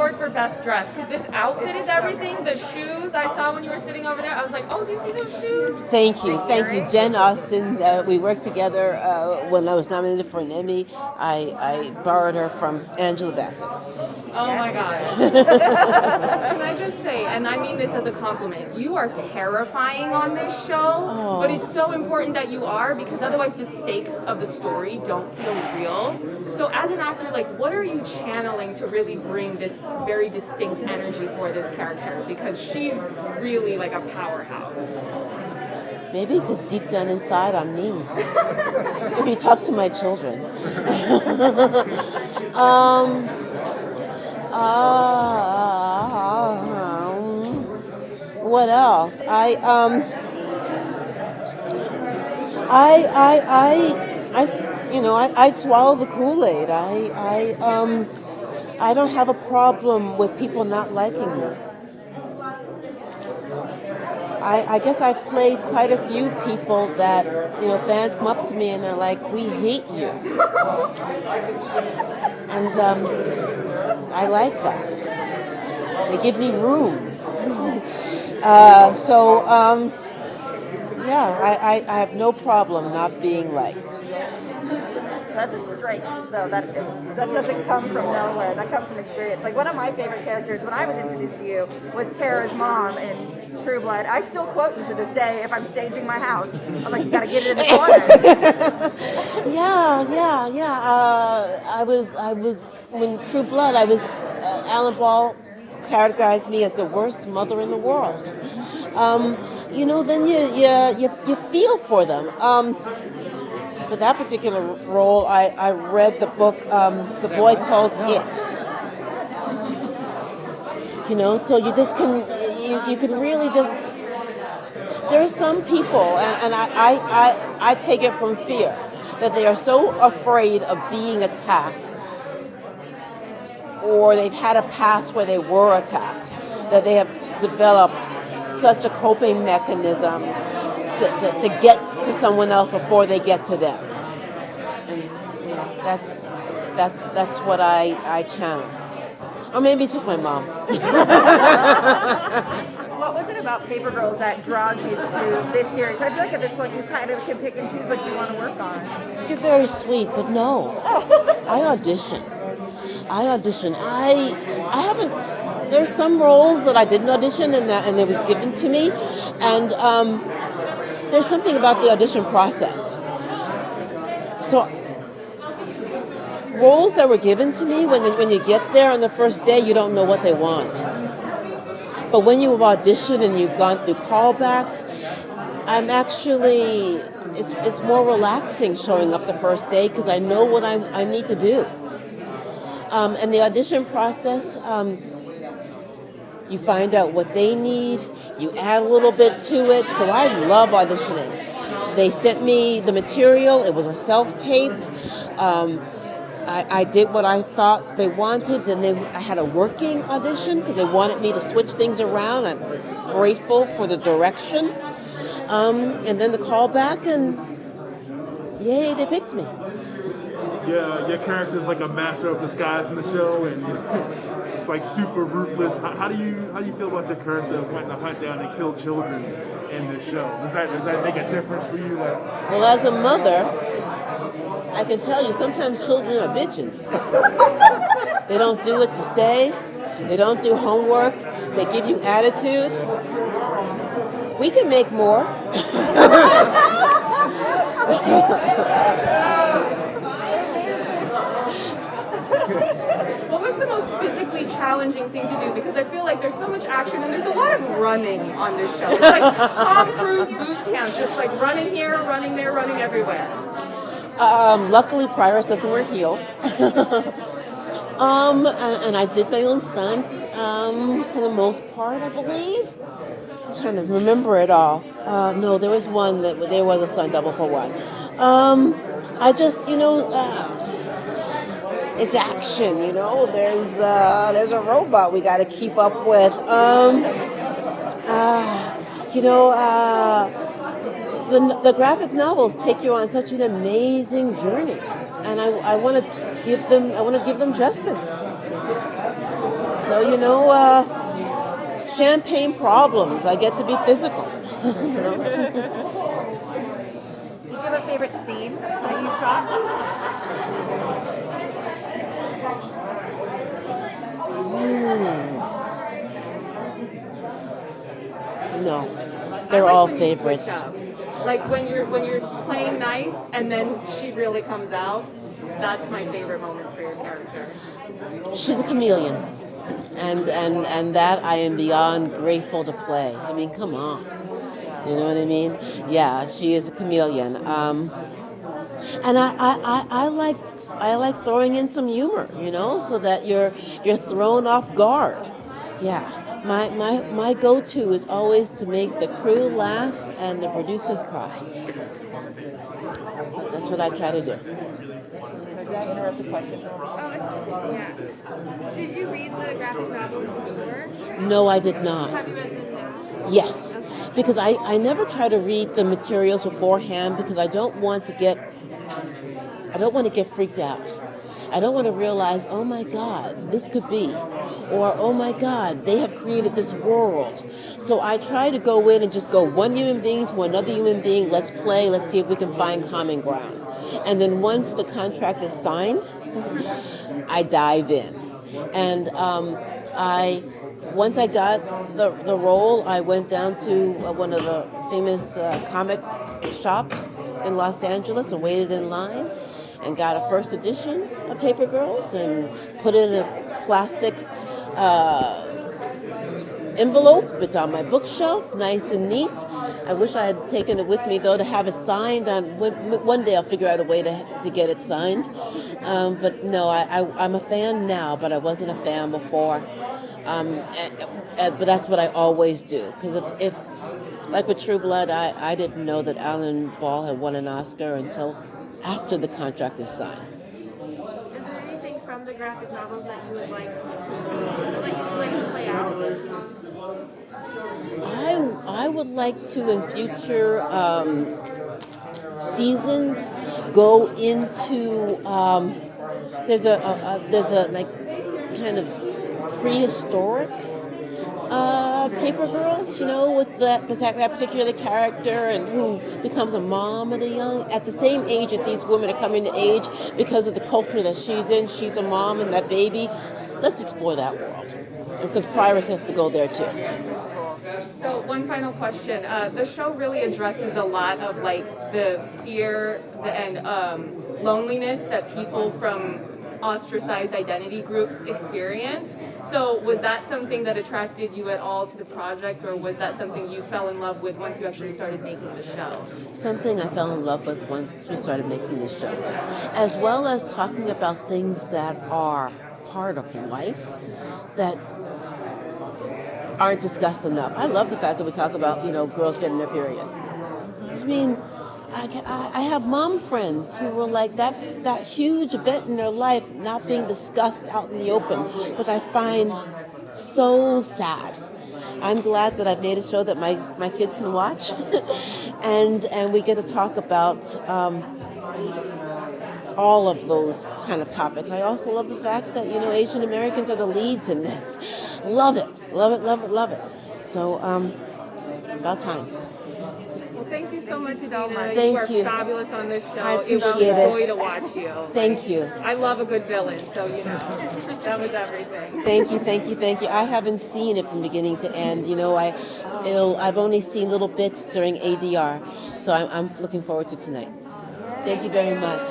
award for best dress because this outfit is everything. The shoes I saw when you were sitting over there, I was like, oh, do you see those shoes? Thank you. Jen Austen, we worked together when I was nominated for an Emmy. I borrowed her from Angela Bassett. Oh my God. Can I just say, and I mean this as a compliment, you are terrifying on this show, but it's so important that you are because otherwise the stakes of the story don't feel real. So as an actor, like, what are you channeling to really bring this very distinct energy for this character? Because she's really like a powerhouse. Maybe because deep down inside I'm me. If you talk to my children. What else? I swallow the Kool-Aid. I don't have a problem with people not liking me. I guess I've played quite a few people that, fans come up to me and they're like, we hate you. And I like that. They give me room. I have no problem not being liked. That's a strength, though. That doesn't come from nowhere. That comes from experience. Like, one of my favorite characters when I was introduced to you was Tara's mom in True Blood. I still quote you to this day if I'm staging my house. I'm like, you gotta get it in the corner. I was when True Blood. Alan Ball categorized me as the worst mother in the world. Then you feel for them. With that particular role, I read the book, The Boy Called It. So you just you can really just, there are some people, and I take it from fear, that they are so afraid of being attacked, or they've had a past where they were attacked, that they have developed such a coping mechanism to get to someone else before they get to them. And that's what I channel. Or maybe it's just my mom. What was it about Paper Girls that draws you to this series? I feel like at this point you kind of can pick and choose what you want to work on. You're very sweet, but no. I audition. I haven't. There's some roles that I didn't audition and it was given to me, and there's something about the audition process. So roles that were given to me, when you get there on the first day, you don't know what they want. But when you've auditioned and you've gone through callbacks, it's more relaxing showing up the first day because I know what I need to do. And the audition process, you find out what they need, you add a little bit to it. So I love auditioning. They sent me the material, it was a self-tape. I did what I thought they wanted, then I had a working audition because they wanted me to switch things around. I was grateful for the direction. And then the callback, and yay, they picked me. Yeah, your character's like a master of disguise in the show, and it's like super ruthless. How do you feel about your character wanting to hunt down and kill children in this show? Does that make a difference for you? Well, as a mother, I can tell you sometimes children are bitches. They don't do what you say. They don't do homework. They give you attitude. We can make more. What was the most physically challenging thing to do? Because I feel like there's so much action and there's a lot of running on this show. It's like Tom Cruise boot camp, just like running here, running there, running everywhere. Luckily, Prioress doesn't wear heels. And I did my own stunts for the most part, I believe. I'm trying to remember it all. No, there was one that there was a stunt double for one. I just, it's action, There's a robot we got to keep up with. The graphic novels take you on such an amazing journey, and I want to give them justice. So, champagne problems. I get to be physical. Do you have a favorite scene that you shot? No, I they're like all when you favorites. switch up. Like when you're playing nice and then she really comes out. That's my favorite moments for your character. She's a chameleon, and that I am beyond grateful to play. I mean, come on, you know what I mean? Yeah, she is a chameleon, and I like throwing in some humor, so that you're thrown off guard. Yeah, my go-to is always to make the crew laugh and the producers cry. That's what I try to do. Did I interrupt the question? Yeah. Did you read the graphic novels before? No, I did not. Have you read them now? Yes, because I never try to read the materials beforehand because I don't want to get freaked out. I don't want to realize, oh my God, this could be, or oh my God, they have created this world. So I try to go in and just go one human being to another human being. Let's play. Let's see if we can find common ground. And then once the contract is signed, I dive in. And once I got the role, I went down to one of the famous comic shops in Los Angeles and waited in line and got a first edition of Paper Girls and put it in a plastic envelope. It's on my bookshelf, nice and neat. I wish I had taken it with me, though, to have it signed. One day I'll figure out a way to get it signed. But no, I'm a fan now, but I wasn't a fan before. But that's what I always do. Because if like with True Blood, I didn't know that Alan Ball had won an Oscar until after the contract is signed. Is there anything from the graphic novels that you would like to see, that you would like to play out? I would like to, in future seasons, go into there's a like kind of prehistoric Paper Girls, with that particular character and who becomes a mom at the same age that these women are coming to age because of the culture that she's in. She's a mom and that baby. Let's explore that world, because Prioress has to go there too. So one final question. The show really addresses a lot of like the fear and loneliness that people from ostracized identity groups experience. So was that something that attracted you at all to the project, or was that something you fell in love with once you actually started making the show? Something I fell in love with once we started making the show, as well as talking about things that are part of life that aren't discussed enough. I love the fact that we talk about, girls getting their period. I mean, I have mom friends who were like that huge event in their life not being discussed out in the open, which I find so sad. I'm glad that I've made a show that my kids can watch, and we get to talk about all of those kind of topics. I also love the fact that Asian Americans are the leads in this. Love it, love it, love it, love it. So about time. Well, thank you so much, Adina. Thank you are you. fabulous on this show. I It was appreciate a it. joy to watch you. Thank you. I love a good villain, so that was everything. Thank you, thank you, thank you. I haven't seen it from beginning to end. I've only seen little bits during ADR, so I'm looking forward to tonight. Thank you very much.